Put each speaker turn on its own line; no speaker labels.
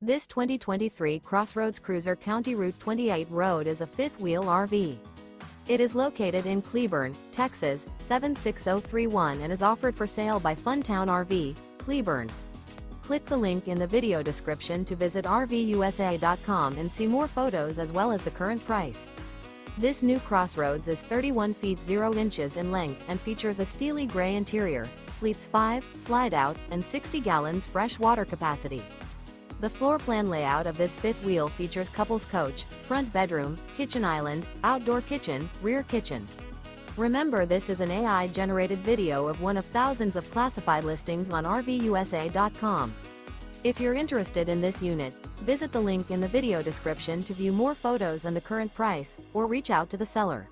This 2023 CrossRoads Cruiser County Route 28 Road is a fifth-wheel RV. It is located in Cleburne, Texas, 76031 and is offered for sale by Funtown RV, Cleburne. Click the link in the video description to visit RVUSA.com and see more photos as well as the current price. This new CrossRoads is 31 feet 0 inches in length and features a steely gray interior, sleeps 5, slide-out, and 60 gallons fresh water capacity. The floor plan layout of this fifth wheel features couples coach, front bedroom, kitchen island, outdoor kitchen, rear kitchen. Remember, this is an AI-generated video of one of thousands of classified listings on RVUSA.com. If you're interested in this unit, visit the link in the video description to view more photos and the current price, or reach out to the seller.